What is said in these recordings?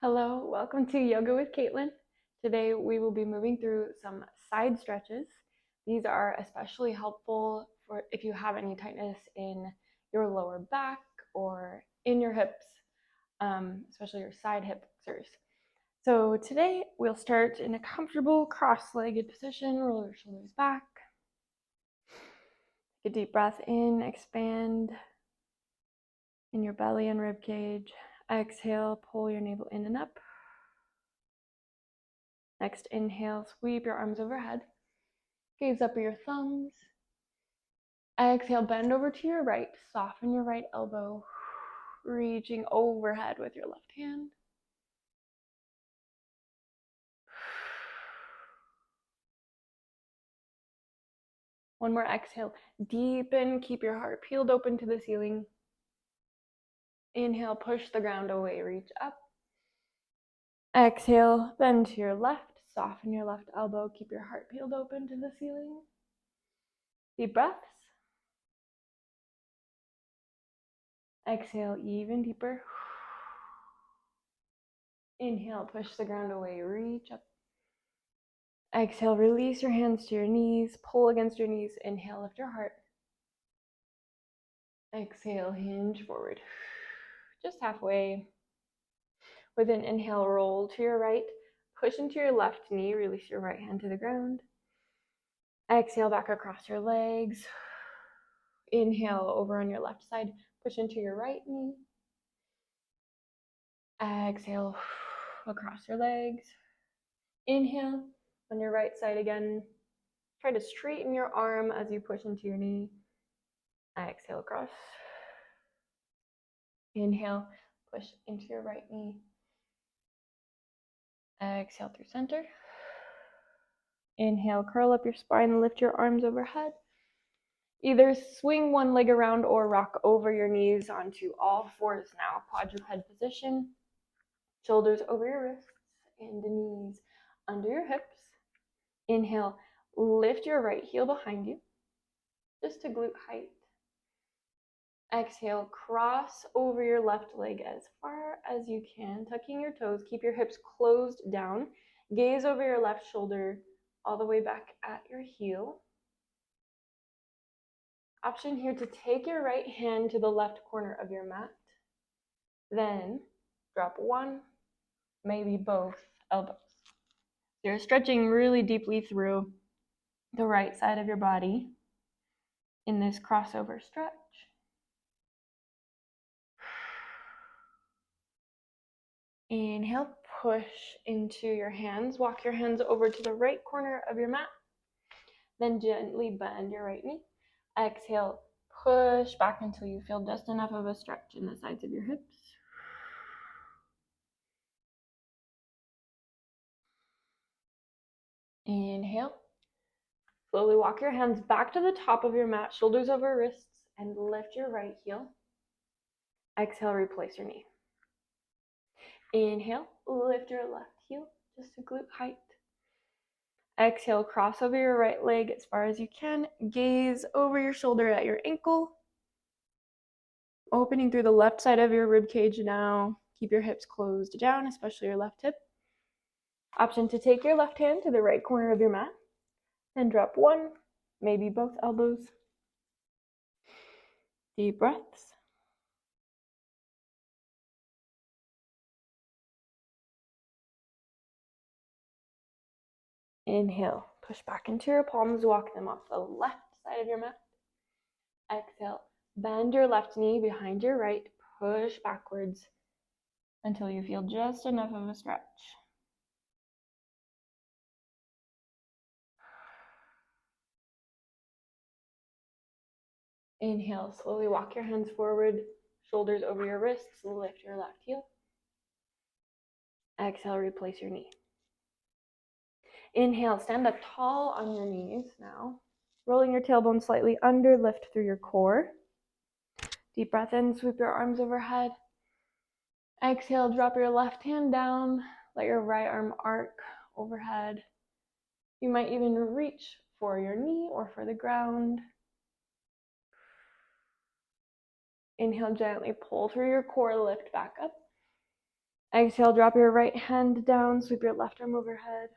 Hello, welcome to Yoga with Caitlin. Today we will be moving through some side stretches. These are especially helpful for if you have any tightness in your lower back or in your hips, especially your side hip flexors. So today we'll start in a comfortable cross-legged position, roll your shoulders back. Take a deep breath in, expand in your belly and rib cage. Exhale, pull your navel in and up. Next, inhale, sweep your arms overhead. Gaze up at your thumbs. Exhale, bend over to your right. Soften your right elbow, reaching overhead with your left hand. One more exhale. Deepen, keep your heart peeled open to the ceiling. Inhale, push the ground away, reach up. Exhale, bend to your left. Soften your left elbow, keep your heart peeled open to the ceiling. Deep breaths. Exhale, even deeper. Inhale, push the ground away, reach up. Exhale, release your hands to your knees, pull against your knees. Inhale, lift your heart. Exhale, hinge forward. Just halfway. With an inhale, roll to your right. Push into your left knee, release your right hand to the ground. Exhale, back across your legs. Inhale, over on your left side. Push into your right knee. Exhale, across your legs. Inhale, on your right side again. Try to straighten your arm as you push into your knee. Exhale across. Inhale, push into your right knee. Exhale through center. Inhale, curl up your spine and lift your arms overhead. Either swing one leg around or rock over your knees onto all fours now. Quadruped position. Shoulders over your wrists and the knees under your hips. Inhale, lift your right heel behind you, just to glute height. Exhale, cross over your left leg as far as you can, tucking your toes. Keep your hips closed down. Gaze over your left shoulder all the way back at your heel. Option here to take your right hand to the left corner of your mat. Then drop one, maybe both elbows. You're stretching really deeply through the right side of your body in this crossover stretch. Inhale, push into your hands. Walk your hands over to the right corner of your mat. Then gently bend your right knee. Exhale, push back until you feel just enough of a stretch in the sides of your hips. Inhale. Slowly walk your hands back to the top of your mat, shoulders over wrists, and lift your right heel. Exhale, replace your knee. Inhale, lift your left heel just to glute height. Exhale, cross over your right leg as far as you can. Gaze over your shoulder at your ankle. Opening through the left side of your rib cage now. Keep your hips closed down, especially your left hip. Option to take your left hand to the right corner of your mat. Then drop one, maybe both elbows. Deep breaths. Inhale, push back into your palms, walk them off the left side of your mat. Exhale, bend your left knee behind your right, push backwards until you feel just enough of a stretch. Inhale, slowly walk your hands forward, shoulders over your wrists, lift your left heel. Exhale, replace your knee. Inhale, stand up tall on your knees now. Rolling your tailbone slightly under, lift through your core. Deep breath in, sweep your arms overhead. Exhale, drop your left hand down. Let your right arm arc overhead. You might even reach for your knee or for the ground. Inhale, gently pull through your core, lift back up. Exhale, drop your right hand down, sweep your left arm overhead.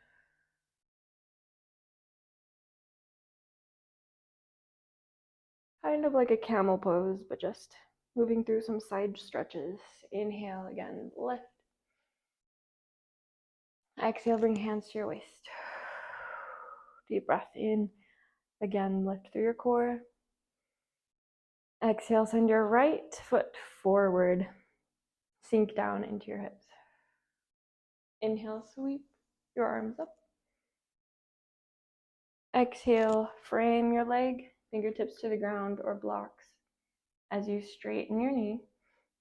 Kind of like a camel pose, but just moving through some side stretches. Inhale again, lift. Exhale, bring hands to your waist. Deep breath in. Again, lift through your core. Exhale, send your right foot forward. Sink down into your hips. Inhale, sweep your arms up. Exhale, frame your leg, fingertips to the ground or blocks. As you straighten your knee,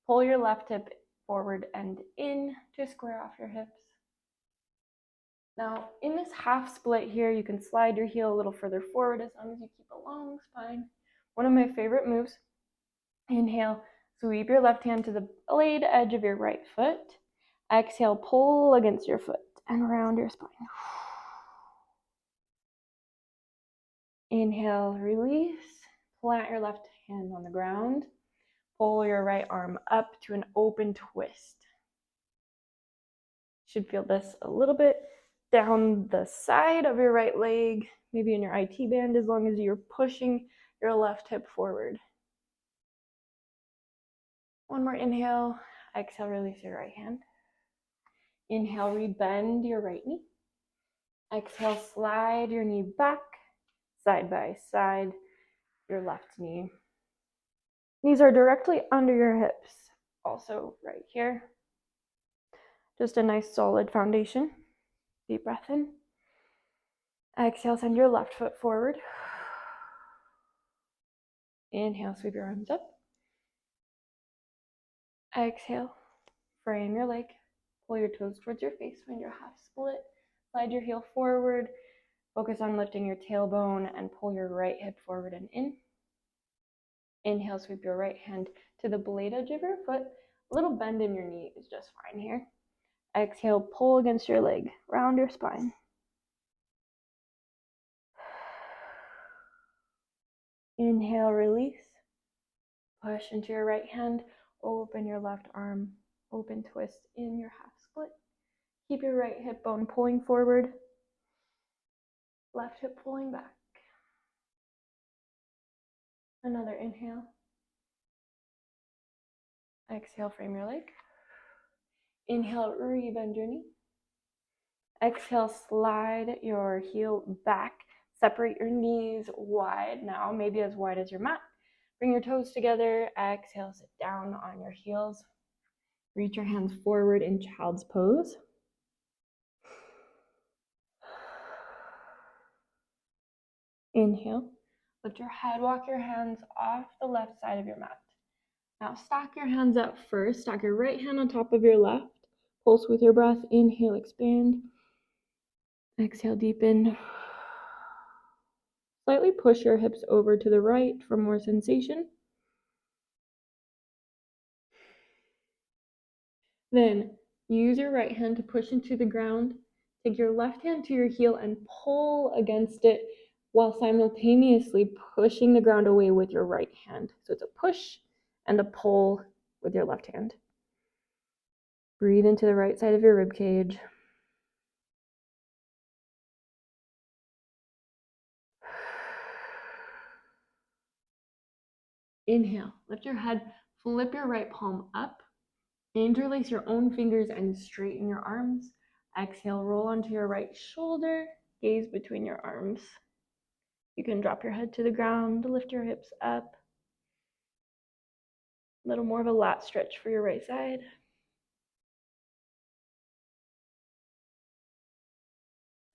pull your left hip forward and in to square off your hips. Now, in this half split here, you can slide your heel a little further forward as long as you keep a long spine. One of my favorite moves. Inhale, sweep your left hand to the blade edge of your right foot. Exhale, pull against your foot and round your spine. Inhale, release. Plant your left hand on the ground. Pull your right arm up to an open twist. You should feel this a little bit down the side of your right leg, maybe in your IT band, as long as you're pushing your left hip forward. One more inhale. Exhale, release your right hand. Inhale, rebend your right knee. Exhale, slide your knee back, side by side, your left knee. Knees are directly under your hips, also right here. Just a nice solid foundation. Deep breath in. Exhale, send your left foot forward. Inhale, sweep your arms up. Exhale, frame your leg. Pull your toes towards your face when you're half split. Slide your heel forward. Focus on lifting your tailbone and pull your right hip forward and in. Inhale, sweep your right hand to the blade edge of your foot. A little bend in your knee is just fine here. Exhale, pull against your leg. Round your spine. Inhale, release. Push into your right hand. Open your left arm. Open twist in your half split. Keep your right hip bone pulling forward. Left hip pulling back. Another inhale. Exhale, frame your leg. Inhale, rebend your knee. Exhale, slide your heel back. Separate your knees wide now, maybe as wide as your mat. Bring your toes together. Exhale, sit down on your heels. Reach your hands forward in child's pose. Inhale. Lift your head, walk your hands off the left side of your mat. Now stack your hands up first. Stack your right hand on top of your left. Pulse with your breath. Inhale, expand. Exhale, deepen. Slightly push your hips over to the right for more sensation. Then use your right hand to push into the ground. Take your left hand to your heel and pull against it while simultaneously pushing the ground away with your right hand. So it's a push and a pull with your left hand. Breathe into the right side of your rib cage. Inhale, lift your head, flip your right palm up, interlace your own fingers and straighten your arms. Exhale, roll onto your right shoulder, gaze between your arms. You can drop your head to the ground, lift your hips up. A little more of a lat stretch for your right side.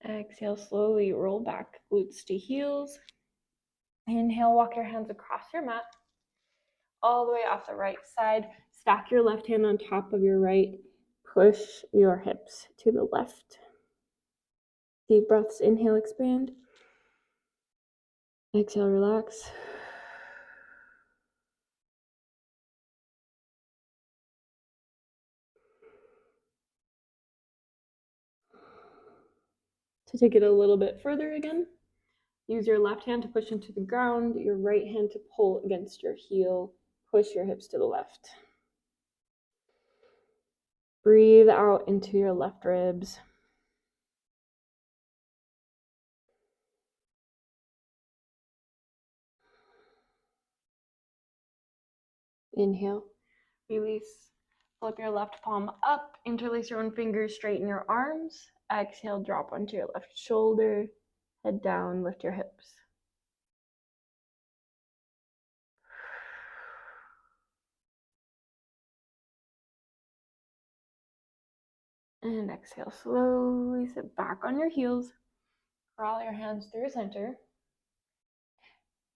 Exhale, slowly roll back, glutes to heels. Inhale, walk your hands across your mat, all the way off the right side. Stack your left hand on top of your right. Push your hips to the left. Deep breaths, inhale, expand. Exhale, relax. To take it a little bit further again, use your left hand to push into the ground, your right hand to pull against your heel. Push your hips to the left. Breathe out into your left ribs. Inhale, release. Flip your left palm up, interlace your own fingers, straighten your arms. Exhale, drop onto your left shoulder, head down, lift your hips. And exhale, slowly sit back on your heels. Crawl your hands through center.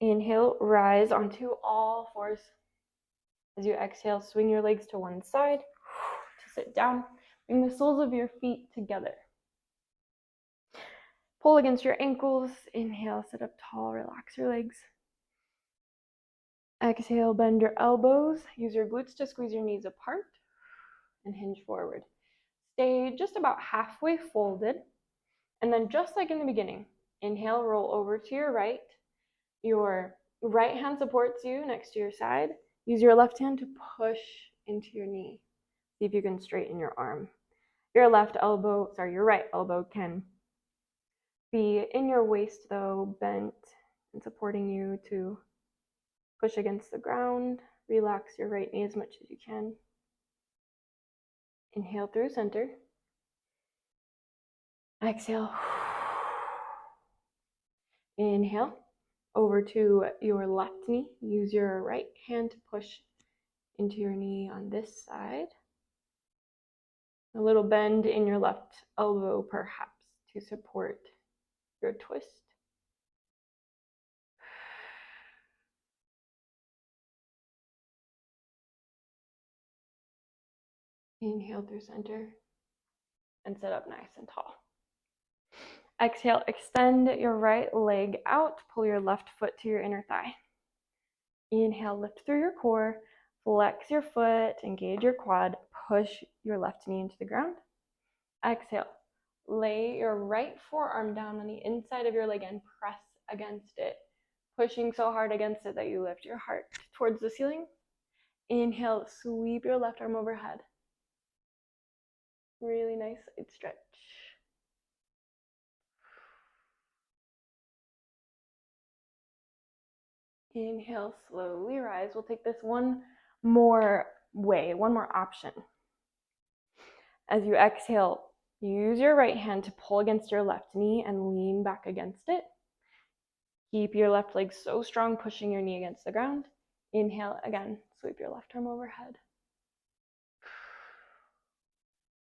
Inhale, rise onto all fours. As you exhale, swing your legs to one side to sit down. Bring the soles of your feet together. Pull against your ankles. Inhale, sit up tall, relax your legs. Exhale, bend your elbows. Use your glutes to squeeze your knees apart and hinge forward. Stay just about halfway folded. And then just like in the beginning, inhale, roll over to your right. Your right hand supports you next to your side. Use your left hand to push into your knee. See if you can straighten your arm. Your right elbow can be in your waist though, bent and supporting you to push against the ground. Relax your right knee as much as you can. Inhale through center. Exhale. Inhale over to your left knee. Use your right hand to push into your knee on this side. A little bend in your left elbow perhaps to support your twist. Inhale through center and sit up nice and tall. Exhale, extend your right leg out, pull your left foot to your inner thigh. Inhale, lift through your core, flex your foot, engage your quad, push your left knee into the ground. Exhale, lay your right forearm down on the inside of your leg and press against it, pushing so hard against it that you lift your heart towards the ceiling. Inhale, sweep your left arm overhead. Really nice side stretch. Inhale, slowly rise. We'll take this one more option. As you exhale, use your right hand to pull against your left knee and lean back against it. Keep your left leg so strong, pushing your knee against the ground. Inhale again, sweep your left arm overhead.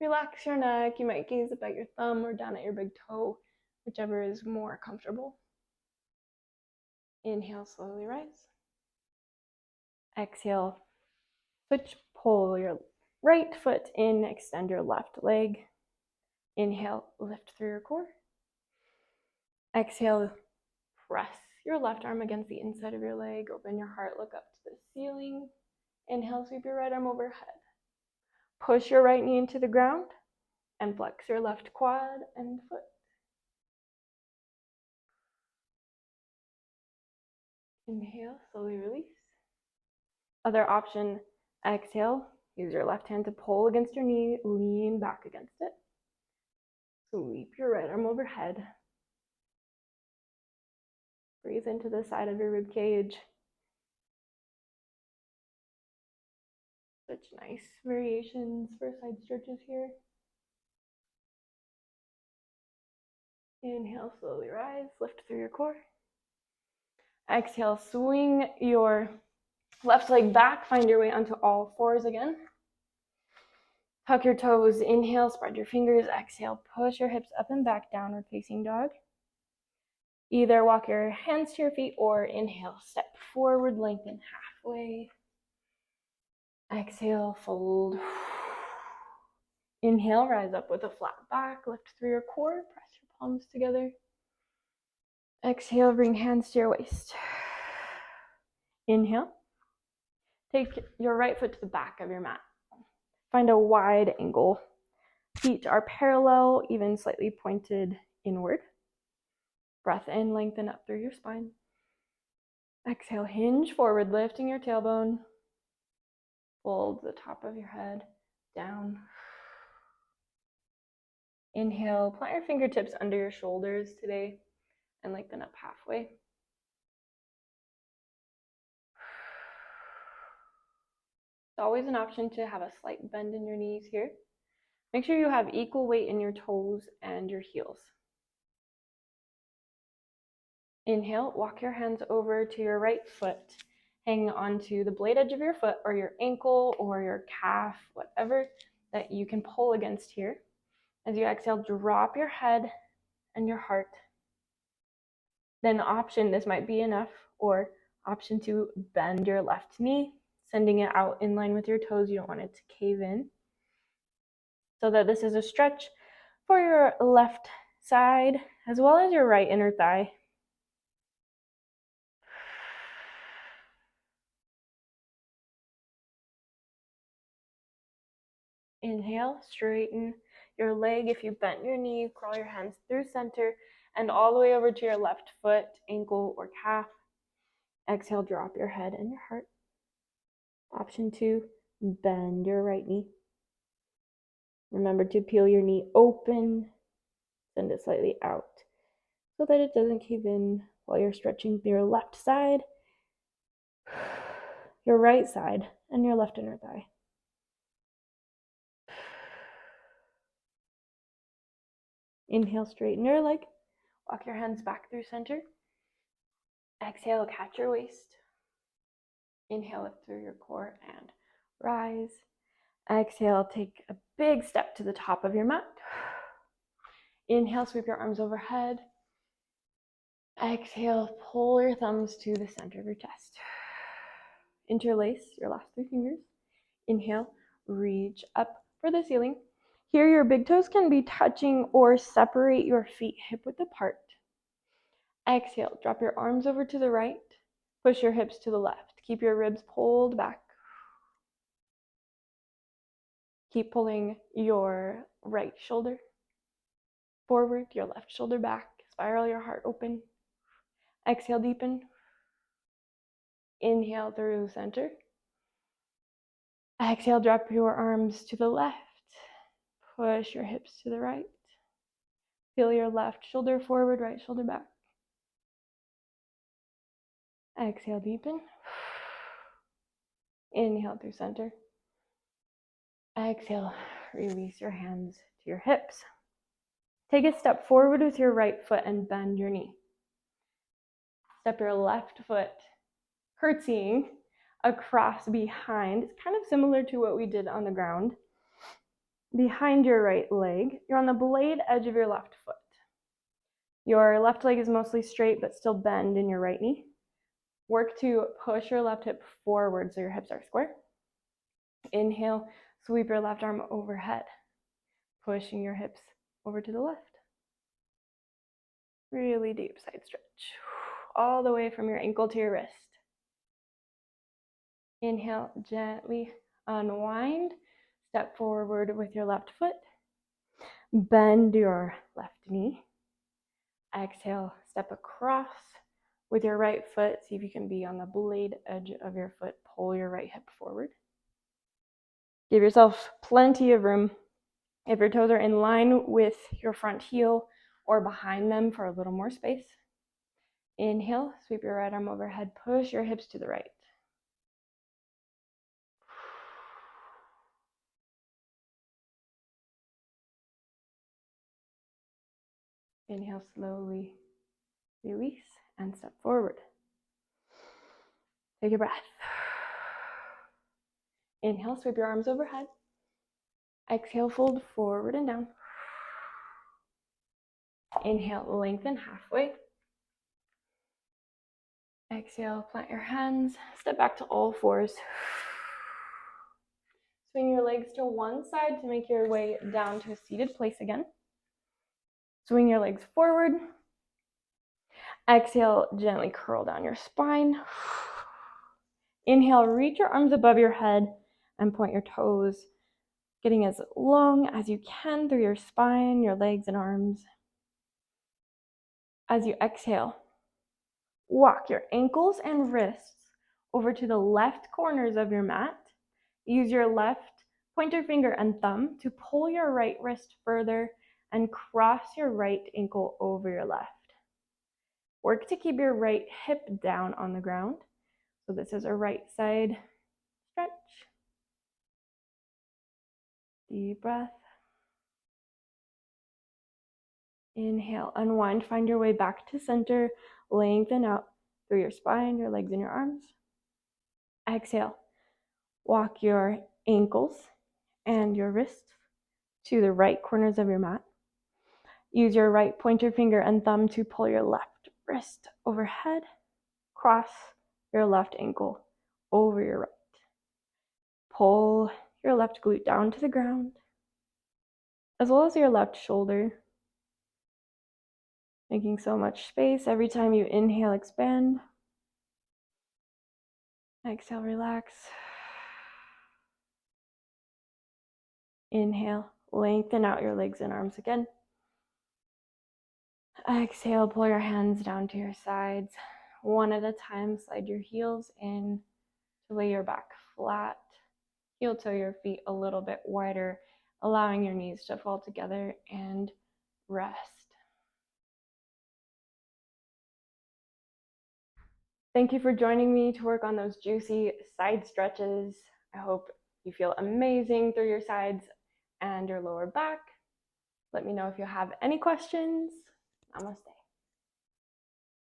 Relax your neck. You might gaze up at your thumb or down at your big toe, whichever is more comfortable. Inhale, slowly rise. Exhale, switch, pull your right foot in, extend your left leg. Inhale, lift through your core. Exhale, press your left arm against the inside of your leg. Open your heart, look up to the ceiling. Inhale, sweep your right arm overhead. Push your right knee into the ground and flex your left quad and foot. Inhale, slowly release. Other option, exhale, use your left hand to pull against your knee, lean back against it. Sweep your right arm overhead. Breathe into the side of your rib cage. Such nice variations for side stretches here. Inhale, slowly rise, lift through your core. Exhale, swing your left leg back, find your way onto all fours again. Tuck your toes, inhale, spread your fingers, exhale, push your hips up and back, downward facing dog. Either walk your hands to your feet or inhale, step forward, lengthen halfway. Exhale, fold. Inhale, rise up with a flat back, lift through your core, press your palms together. Exhale, bring hands to your waist. Inhale. Take your right foot to the back of your mat. Find a wide angle. Feet are parallel, even slightly pointed inward. Breath in, lengthen up through your spine. Exhale, hinge forward, lifting your tailbone. Fold the top of your head down. Inhale, plant your fingertips under your shoulders today and lengthen up halfway. It's always an option to have a slight bend in your knees here. Make sure you have equal weight in your toes and your heels. Inhale, walk your hands over to your right foot. Hang onto the blade edge of your foot or your ankle or your calf, whatever that you can pull against here. As you exhale, drop your head and your heart. Then option, this might be enough, or option 2, bend your left knee, sending it out in line with your toes. You don't want it to cave in. So that this is a stretch for your left side as well as your right inner thigh. Inhale, straighten your leg. If you bent your knee, crawl your hands through center and all the way over to your left foot, ankle, or calf. Exhale, drop your head and your heart. Option 2, bend your right knee. Remember to peel your knee open, send it slightly out so that it doesn't cave in while you're stretching your left side, your right side, and your left inner thigh. Inhale, straighten your leg. Walk your hands back through center. Exhale, catch your waist. Inhale, lift through your core and rise. Exhale, take a big step to the top of your mat. Inhale, sweep your arms overhead. Exhale, pull your thumbs to the center of your chest. Interlace your last 3 fingers. Inhale, reach up for the ceiling. Here, your big toes can be touching or separate your feet hip width apart. Exhale, drop your arms over to the right. Push your hips to the left. Keep your ribs pulled back. Keep pulling your right shoulder forward, your left shoulder back. Spiral your heart open. Exhale, deepen. Inhale through center. Exhale, drop your arms to the left. Push your hips to the right. Feel your left shoulder forward, right shoulder back. Exhale, deepen. Inhale through center. Exhale, release your hands to your hips. Take a step forward with your right foot and bend your knee. Step your left foot, curtsying across behind. It's kind of similar to what we did on the ground. Behind your right leg, you're on the blade edge of your left foot. Your left leg is mostly straight, but still bend in your right knee. Work to push your left hip forward so your hips are square. Inhale, sweep your left arm overhead, pushing your hips over to the left. Really deep side stretch, all the way from your ankle to your wrist. Inhale, gently unwind, step forward with your left foot, bend your left knee. Exhale, step across with your right foot. See if you can be on the blade edge of your foot. Pull your right hip forward. Give yourself plenty of room. If your toes are in line with your front heel or behind them for a little more space. Inhale, sweep your right arm overhead, push your hips to the right. Inhale, slowly release and step forward. Take a breath. Inhale, sweep your arms overhead. Exhale, fold forward and down. Inhale, lengthen halfway. Exhale, plant your hands, step back to all fours. Swing your legs to one side to make your way down to a seated place again. Swing your legs forward. Exhale, gently curl down your spine. Inhale, reach your arms above your head and point your toes, getting as long as you can through your spine, your legs and arms. As you exhale, walk your ankles and wrists over to the left corners of your mat. Use your left pointer finger and thumb to pull your right wrist further and cross your right ankle over your left. Work to keep your right hip down on the ground. So this is a right side stretch. Deep breath. Inhale, unwind, find your way back to center, lengthen out through your spine, your legs, and your arms. Exhale, walk your ankles and your wrists to the right corners of your mat. Use your right pointer finger and thumb to pull your left wrist overhead. Cross your left ankle over your right. Pull your left glute down to the ground, as well as your left shoulder. Making so much space. Every time you inhale, expand. Exhale, relax. Inhale, lengthen out your legs and arms again. Exhale, pull your hands down to your sides. One at a time, slide your heels in to lay your back flat. Heel toe your feet a little bit wider, allowing your knees to fall together, and rest. Thank you for joining me to work on those juicy side stretches. I hope you feel amazing through your sides and your lower back. Let me know if you have any questions. Namaste.